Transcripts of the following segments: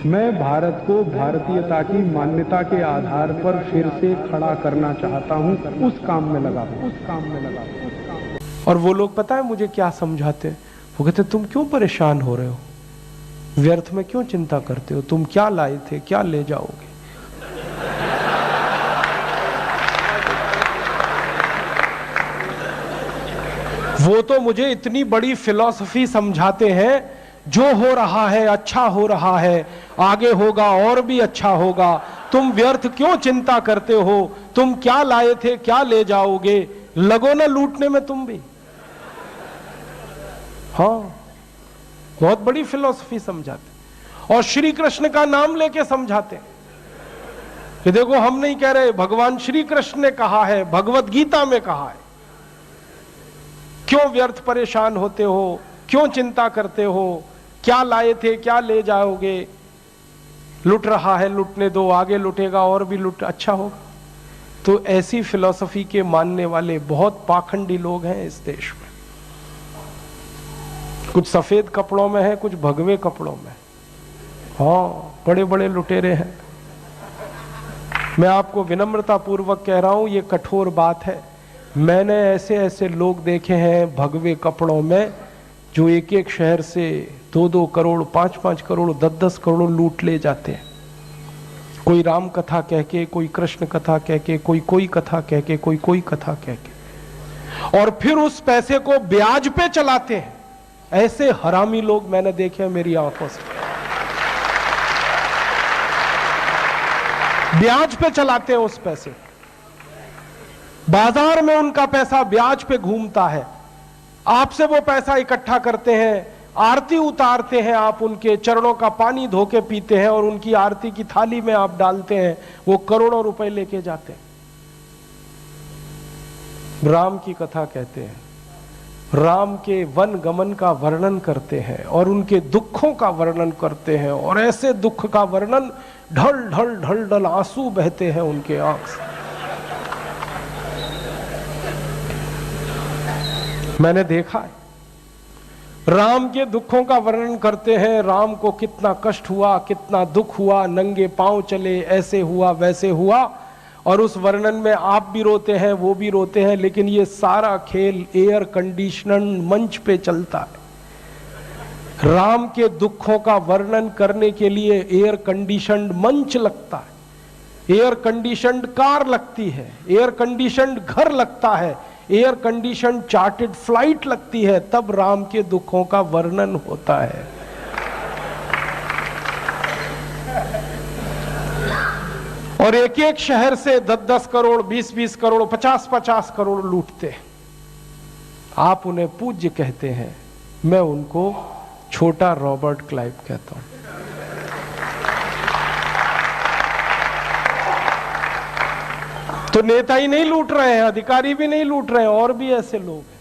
मैं भारत को भारतीयता की मान्यता के आधार पर फिर से खड़ा करना चाहता हूं, उस काम में लगा हूं। और वो लोग पता है मुझे क्या समझाते हैं? वो कहते तुम क्यों परेशान हो रहे हो, व्यर्थ में क्यों चिंता करते हो, तुम क्या लाए थे क्या ले जाओगे। वो तो मुझे इतनी बड़ी फिलॉसफी समझाते हैं, जो हो रहा है अच्छा हो रहा है, आगे होगा और भी अच्छा होगा, तुम व्यर्थ क्यों चिंता करते हो, तुम क्या लाए थे क्या ले जाओगे, लगो ना लूटने में तुम भी। हाँ, बहुत बड़ी फिलॉसफी समझाते और श्री कृष्ण का नाम लेके समझाते कि देखो हम नहीं कह रहे, भगवान श्री कृष्ण ने कहा है, भगवत गीता में कहा है, क्यों व्यर्थ परेशान होते हो, क्यों चिंता करते हो, क्या लाए थे क्या ले जाओगे, लुट रहा है लुटने दो, आगे लुटेगा और भी लुट अच्छा होगा। तो ऐसी फिलॉसफी के मानने वाले बहुत पाखंडी लोग हैं इस देश में। कुछ सफेद कपड़ों में है, कुछ भगवे कपड़ों में। हाँ, बड़े बड़े लुटेरे हैं। मैं आपको विनम्रता पूर्वक कह रहा हूं, ये कठोर बात है। मैंने ऐसे ऐसे लोग देखे हैं भगवे कपड़ों में, जो एक एक शहर से 2-2 करोड़ 5-5 करोड़ 10-10 करोड़ लूट ले जाते हैं। कोई राम कथा कह के, कोई कृष्ण कथा कह के, कोई कथा कह के, कोई कथा कह के, और फिर उस पैसे को ब्याज पे चलाते हैं। ऐसे हरामी लोग मैंने देखे हैं मेरी आंखों से। ब्याज पे चलाते हैं उस पैसे, बाजार में उनका पैसा ब्याज पे घूमता है। आपसे वो पैसा इकट्ठा करते हैं, आरती उतारते हैं, आप उनके चरणों का पानी धो के पीते हैं और उनकी आरती की थाली में आप डालते हैं, वो करोड़ों रुपए लेके जाते हैं। राम की कथा कहते हैं, राम के वन गमन का वर्णन करते हैं और उनके दुखों का वर्णन करते हैं, और ऐसे दुख का वर्णन, ढल ढल ढल ढल आंसू बहते हैं उनके आंख से। मैंने देखा है, राम के दुखों का वर्णन करते हैं, राम को कितना कष्ट हुआ, कितना दुख हुआ, नंगे पांव चले, ऐसे हुआ वैसे हुआ, और उस वर्णन में आप भी रोते हैं वो भी रोते हैं। लेकिन ये सारा खेल एयर कंडीशनड मंच पे चलता है। राम के दुखों का वर्णन करने के लिए एयर कंडीशनड मंच लगता है, एयर कंडीशनड कार लगती है, एयर कंडीशनड घर लगता है, एयर कंडीशन चार्टेड फ्लाइट लगती है, तब राम के दुखों का वर्णन होता है। और एक एक शहर से 10-10 करोड़ 20-20 करोड़ 50-50 करोड़ लूटते हैं। आप उन्हें पूज्य कहते हैं, मैं उनको छोटा रॉबर्ट क्लाइव कहता हूं। तो नेता ही नहीं लूट रहे हैं, अधिकारी भी नहीं लूट रहे हैं, और भी ऐसे लोग हैं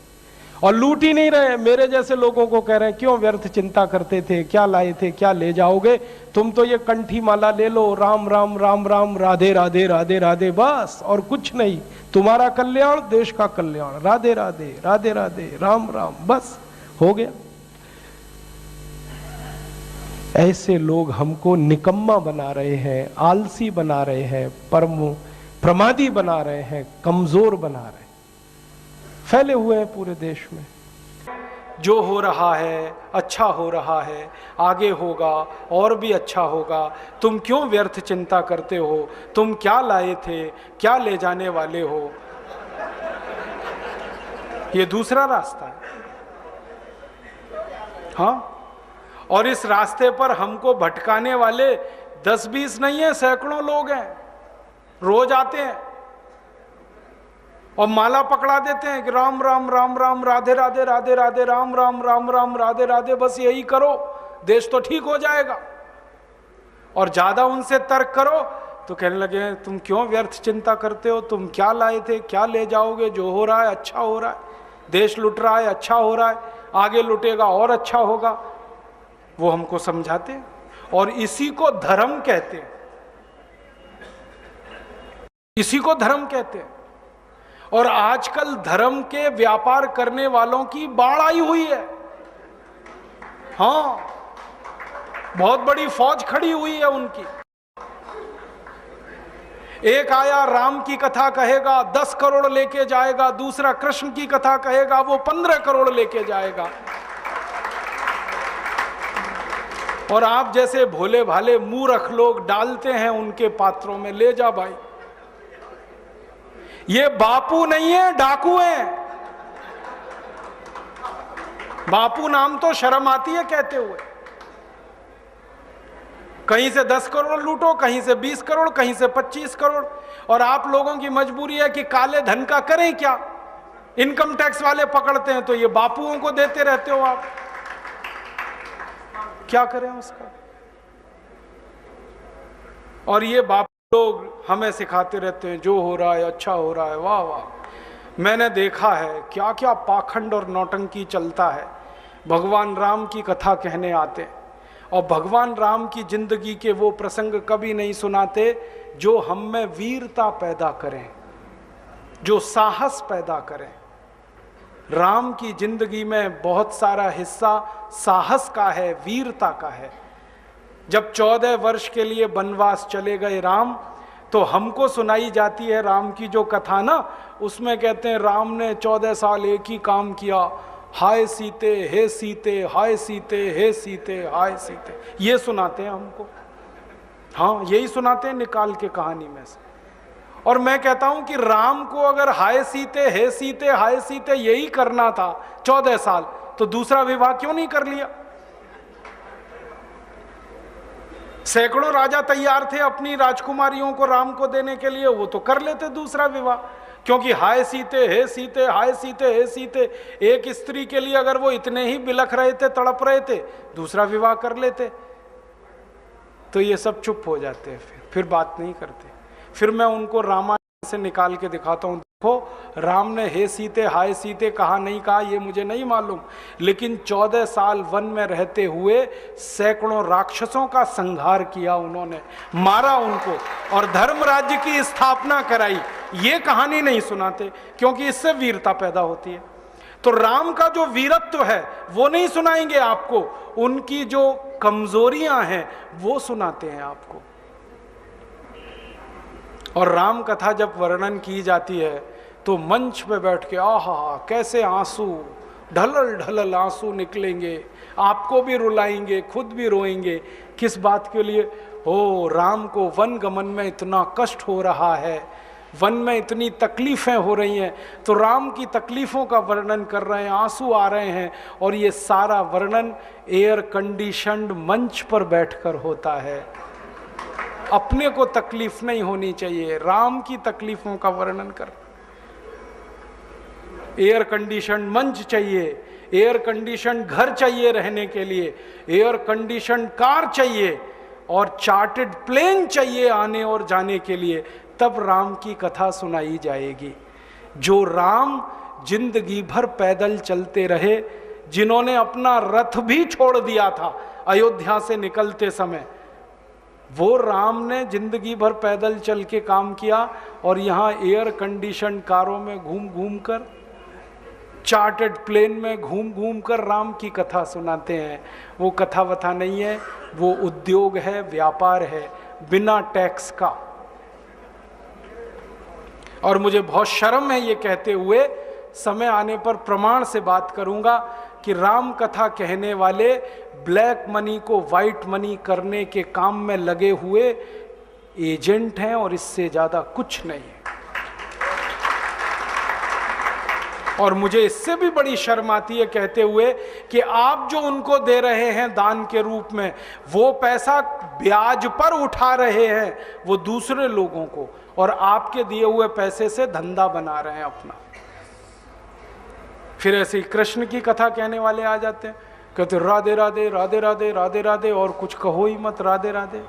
और लूट ही नहीं रहे। मेरे जैसे लोगों को कह रहे हैं क्यों व्यर्थ चिंता करते थे, क्या लाए थे क्या ले जाओगे, तुम तो ये कंठी माला ले लो, राम राम राम राम राधे राधे राधे राधे, बस और कुछ नहीं, तुम्हारा कल्याण देश का कल्याण, राधे राधे राधे राधे राम राम, बस हो गया। ऐसे लोग हमको निकम्मा बना रहे हैं, आलसी बना रहे हैं, प्रमादी बना रहे हैं, कमजोर बना रहे हैं, फैले हुए हैं पूरे देश में। जो हो रहा है अच्छा हो रहा है, आगे होगा और भी अच्छा होगा, तुम क्यों व्यर्थ चिंता करते हो, तुम क्या लाए थे क्या ले जाने वाले हो। ये दूसरा रास्ता है। हाँ, और इस रास्ते पर हमको भटकाने वाले 10-20 नहीं है, सैकड़ों लोग हैं, रोज आते हैं और माला पकड़ा देते हैं कि राम राम राम राम राधे राधे राधे राधे राम राम राम राम राधे राधे, बस यही करो देश तो ठीक हो जाएगा। और ज्यादा उनसे तर्क करो तो कहने लगे तुम क्यों व्यर्थ चिंता करते हो, तुम क्या लाए थे क्या ले जाओगे, जो हो रहा है अच्छा हो रहा है, देश लुट रहा है अच्छा हो रहा है, आगे लुटेगा और अच्छा होगा। वो हमको समझाते हैं और इसी को धर्म कहते हैं, इसी को धर्म कहते हैं। और आजकल धर्म के व्यापार करने वालों की बाढ़ आई हुई है। हाँ, बहुत बड़ी फौज खड़ी हुई है उनकी। एक आया राम की कथा कहेगा 10 करोड़ लेके जाएगा, दूसरा कृष्ण की कथा कहेगा वो 15 करोड़ लेके जाएगा। और आप जैसे भोले भाले मूर्ख लोग डालते हैं उनके पात्रों में, ले जा भाई। ये बापू नहीं है, डाकू हैं। बापू नाम तो शर्म आती है कहते हुए। कहीं से 10 करोड़ लूटो, कहीं से 20 करोड़, कहीं से 25 करोड़। और आप लोगों की मजबूरी है कि काले धन का करें क्या? इनकम टैक्स वाले पकड़ते हैं तो ये बापुओं को देते रहते हो आप, क्या करें उसका? और ये बापू लोग हमें सिखाते रहते हैं जो हो रहा है अच्छा हो रहा है। वाह वाह, मैंने देखा है क्या क्या पाखंड और नौटंकी चलता है। भगवान राम की कथा कहने आते हैं और भगवान राम की जिंदगी के वो प्रसंग कभी नहीं सुनाते जो हम में वीरता पैदा करें, जो साहस पैदा करें। राम की जिंदगी में बहुत सारा हिस्सा साहस का है, वीरता का है। जब 14 वर्ष के लिए वनवास चले गए राम, तो हमको सुनाई जाती है राम की जो कथा ना, उसमें कहते हैं राम ने 14 साल एक ही काम किया, हाय सीते हे सीते, हाय सीते हे सीते, हाय सीते, ये सुनाते हैं हमको। हाँ, यही सुनाते हैं निकाल के कहानी में से। और मैं कहता हूं कि राम को अगर हाय सीते हे सीते हाय सीते यही करना था 14 साल, तो दूसरा विवाह क्यों नहीं कर लिया? सैकड़ों राजा तैयार थे अपनी राजकुमारियों को राम को देने के लिए, वो तो कर लेते दूसरा विवाह। क्योंकि हाय सीते हे सीते, हाय सीते हे सीते, एक स्त्री के लिए अगर वो इतने ही बिलख रहे थे, तड़प रहे थे, दूसरा विवाह कर लेते। तो ये सब चुप हो जाते हैं, फिर बात नहीं करते। फिर मैं उनको रामायण से निकाल के दिखाता हूँ, देखो राम ने हे सीते हाय सीते कहा नहीं कहा ये मुझे नहीं मालूम, लेकिन 14 साल वन में रहते हुए सैकड़ों राक्षसों का संहार किया उन्होंने, मारा उनको और धर्म राज्य की स्थापना कराई। ये कहानी नहीं सुनाते क्योंकि इससे वीरता पैदा होती है। तो राम का जो वीरत्व है वो नहीं सुनाएंगे आपको, उनकी जो कमजोरियां हैं वो सुनाते हैं आपको। और राम कथा जब वर्णन की जाती है तो मंच पे बैठ के आहा कैसे आंसू, ढलल ढलल आंसू निकलेंगे, आपको भी रुलाएंगे, खुद भी रोएंगे। किस बात के लिए? हो, राम को वन गमन में इतना कष्ट हो रहा है, वन में इतनी तकलीफें हो रही हैं, तो राम की तकलीफों का वर्णन कर रहे हैं, आंसू आ रहे हैं। और ये सारा वर्णन एयर कंडीशन्ड मंच पर बैठकर होता है। अपने को तकलीफ नहीं होनी चाहिए, राम की तकलीफों का वर्णन कर। एयर कंडीशन मंच चाहिए, एयर कंडीशन घर चाहिए रहने के लिए, एयर कंडीशन कार चाहिए और चार्टर्ड प्लेन चाहिए आने और जाने के लिए, तब राम की कथा सुनाई जाएगी। जो राम जिंदगी भर पैदल चलते रहे, जिन्होंने अपना रथ भी छोड़ दिया था अयोध्या से निकलते समय, वो राम ने जिंदगी भर पैदल चल के काम किया और यहाँ एयर कंडीशन कारों में घूम घूम कर, चार्टर्ड प्लेन में घूम घूम कर राम की कथा सुनाते हैं। वो कथा वथा नहीं है, वो उद्योग है, व्यापार है, बिना टैक्स का। और मुझे बहुत शर्म है ये कहते हुए, समय आने पर प्रमाण से बात करूंगा कि राम कथा कहने वाले ब्लैक मनी को वाइट मनी करने के काम में लगे हुए एजेंट हैं और इससे ज्यादा कुछ नहीं है। और मुझे इससे भी बड़ी शर्म आती है कहते हुए कि आप जो उनको दे रहे हैं दान के रूप में, वो पैसा ब्याज पर उठा रहे हैं वो दूसरे लोगों को, और आपके दिए हुए पैसे से धंधा बना रहे हैं अपना। फिर ऐसे ही कृष्ण की कथा कहने वाले आ जाते हैं, कहते राधे राधे राधे राधे राधे राधे, और कुछ कहो ही मत, राधे राधे।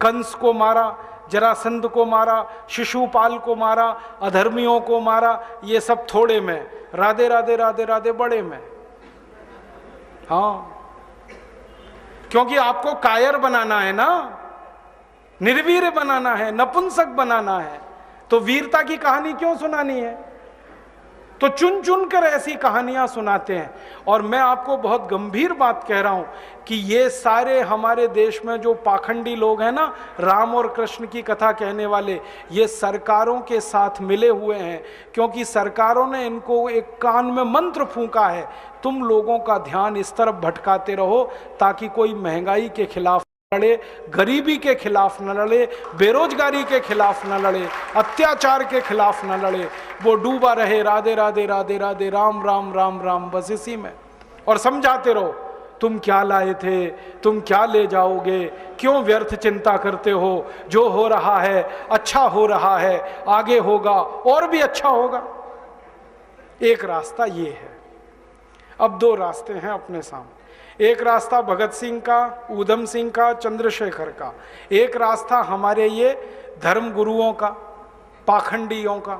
कंस को मारा, जरासंध को मारा, शिशुपाल को मारा, अधर्मियों को मारा, ये सब थोड़े में, राधे राधे राधे राधे बड़े में। हाँ, क्योंकि आपको कायर बनाना है ना, निर्वीर्य बनाना है, नपुंसक बनाना है, तो वीरता की कहानी क्यों सुनानी है? तो चुन चुन कर ऐसी कहानियां सुनाते हैं। और मैं आपको बहुत गंभीर बात कह रहा हूं कि ये सारे हमारे देश में जो पाखंडी लोग हैं ना, राम और कृष्ण की कथा कहने वाले, ये सरकारों के साथ मिले हुए हैं, क्योंकि सरकारों ने इनको एक कान में मंत्र फूंका है, तुम लोगों का ध्यान इस तरफ भटकाते रहो ताकि कोई महंगाई के खिलाफ लड़े, गरीबी के खिलाफ न लड़े, बेरोजगारी के खिलाफ न लड़े, अत्याचार के खिलाफ न लड़े, वो डूबा रहे राधे राधे राधे राधे राम राम राम राम बस इसी में। और समझाते रहो तुम क्या लाए थे, तुम क्या ले जाओगे, क्यों व्यर्थ चिंता करते हो, जो हो रहा है अच्छा हो रहा है, आगे होगा और भी अच्छा होगा। एक रास्ता ये है। अब दो रास्ते हैं अपने सामने, एक रास्ता भगत सिंह का, ऊधम सिंह का, चंद्रशेखर का, एक रास्ता हमारे ये धर्म गुरुओं का, पाखंडियों का,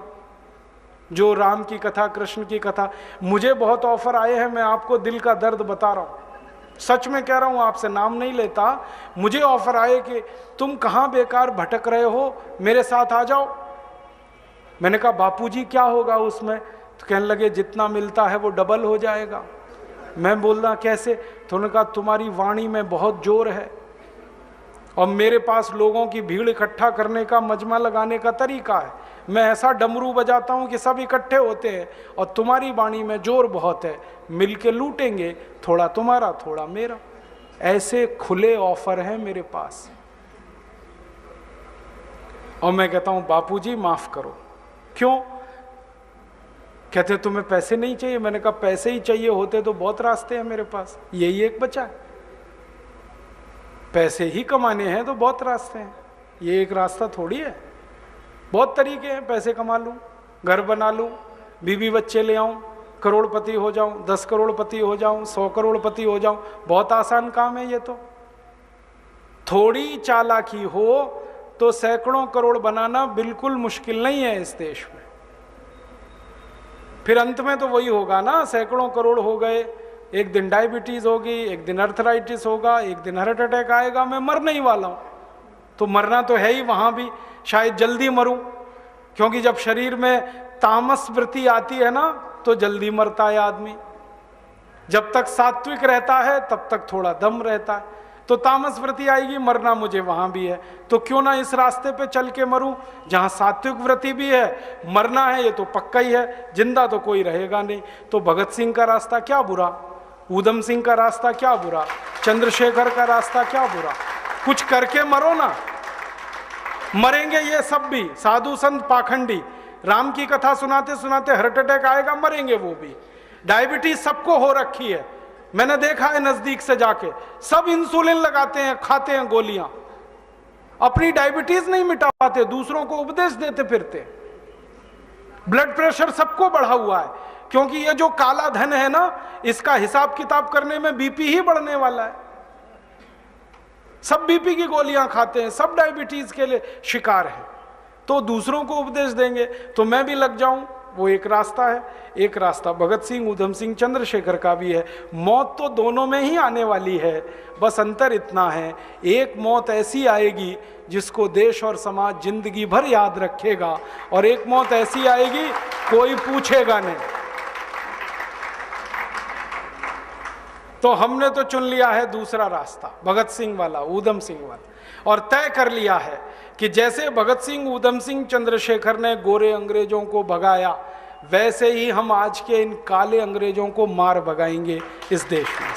जो राम की कथा, कृष्ण की कथा। मुझे बहुत ऑफर आए हैं, मैं आपको दिल का दर्द बता रहा हूं, सच में कह रहा हूं, आपसे नाम नहीं लेता। मुझे ऑफर आए कि तुम कहां बेकार भटक रहे हो, मेरे साथ आ जाओ। मैंने कहा बापूजी क्या होगा उसमें? तो कहने लगे जितना मिलता है वो डबल हो जाएगा। मैं बोल रहा कैसे? तो उन्होंने कहा तुम्हारी वाणी में बहुत जोर है और मेरे पास लोगों की भीड़ इकट्ठा करने का, मजमा लगाने का तरीका है। मैं ऐसा डमरू बजाता हूं कि सब इकट्ठे होते हैं और तुम्हारी वाणी में जोर बहुत है, मिलके लूटेंगे, थोड़ा तुम्हारा थोड़ा मेरा। ऐसे खुले ऑफर हैं मेरे पास। और मैं कहता हूं बापूजी माफ करो। क्यों? कहते तुम्हें पैसे नहीं चाहिए। मैंने कहा पैसे ही चाहिए होते तो बहुत रास्ते हैं मेरे पास, यही एक बचा है। पैसे ही कमाने हैं तो बहुत रास्ते हैं, ये एक रास्ता थोड़ी है। बहुत तरीके हैं, पैसे कमा लूं, घर बना लूं, बीवी बच्चे ले आऊं, करोड़पति हो जाऊं, 10 करोड़पति हो जाऊं, 100 करोड़पति हो जाऊं। बहुत आसान काम है ये तो। थोड़ी चालाकी हो तो सैकड़ों करोड़ बनाना बिल्कुल मुश्किल नहीं है इस देश में। फिर अंत में तो वही होगा ना, सैकड़ों करोड़ हो गए, एक दिन डायबिटीज होगी, एक दिन अर्थराइटिस होगा, एक दिन हार्ट अटैक आएगा, मैं मरने ही वाला हूं। तो मरना तो है ही, वहां भी शायद जल्दी मरूं, क्योंकि जब शरीर में तामस वृत्ति आती है ना तो जल्दी मरता है आदमी। जब तक सात्विक रहता है तब तक थोड़ा दम रहता है, तो तामस वृत्ति आएगी, मरना मुझे वहां भी है। तो क्यों ना इस रास्ते पे चल के मरूं जहां सात्विक वृत्ति भी है, मरना है ये तो पक्का ही है, जिंदा तो कोई रहेगा नहीं। तो भगत सिंह का रास्ता क्या बुरा, ऊधम सिंह का रास्ता क्या बुरा, चंद्रशेखर का रास्ता क्या बुरा? कुछ करके मरो ना। मरेंगे ये सब भी, साधु संत पाखंडी, राम की कथा सुनाते सुनाते हार्ट अटैक आएगा, मरेंगे वो भी। डायबिटीज सबको हो रखी है, मैंने देखा है नजदीक से जाके, सब इंसुलिन लगाते हैं, खाते हैं गोलियां, अपनी डायबिटीज नहीं मिटा पाते, दूसरों को उपदेश देते फिरते। ब्लड प्रेशर सबको बढ़ा हुआ है, क्योंकि ये जो काला धन है ना, इसका हिसाब किताब करने में बीपी ही बढ़ने वाला है। सब बीपी की गोलियां खाते हैं, सब डायबिटीज के लिए शिकार हैं, तो दूसरों को उपदेश देंगे तो मैं भी लग जाऊं, वो एक रास्ता है। एक रास्ता भगत सिंह, ऊधम सिंह, चंद्रशेखर का भी है। मौत तो दोनों में ही आने वाली है, बस अंतर इतना है, एक मौत ऐसी आएगी जिसको देश और समाज जिंदगी भर याद रखेगा, और एक मौत ऐसी आएगी कोई पूछेगा नहीं। तो हमने तो चुन लिया है दूसरा रास्ता, भगत सिंह वाला, ऊधम सिंह वाला, और तय कर लिया है कि जैसे भगत सिंह, ऊधम सिंह, चंद्रशेखर ने गोरे अंग्रेजों को भगाया, वैसे ही हम आज के इन काले अंग्रेजों को मार भगाएंगे इस देश में।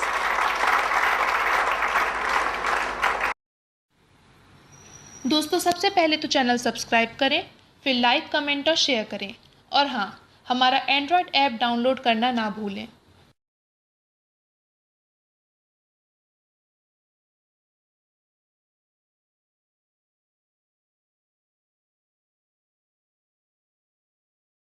दोस्तों, सबसे पहले तो चैनल सब्सक्राइब करें, फिर लाइक, कमेंट और शेयर करें, और हाँ, हमारा एंड्रॉयड ऐप डाउनलोड करना ना भूलें।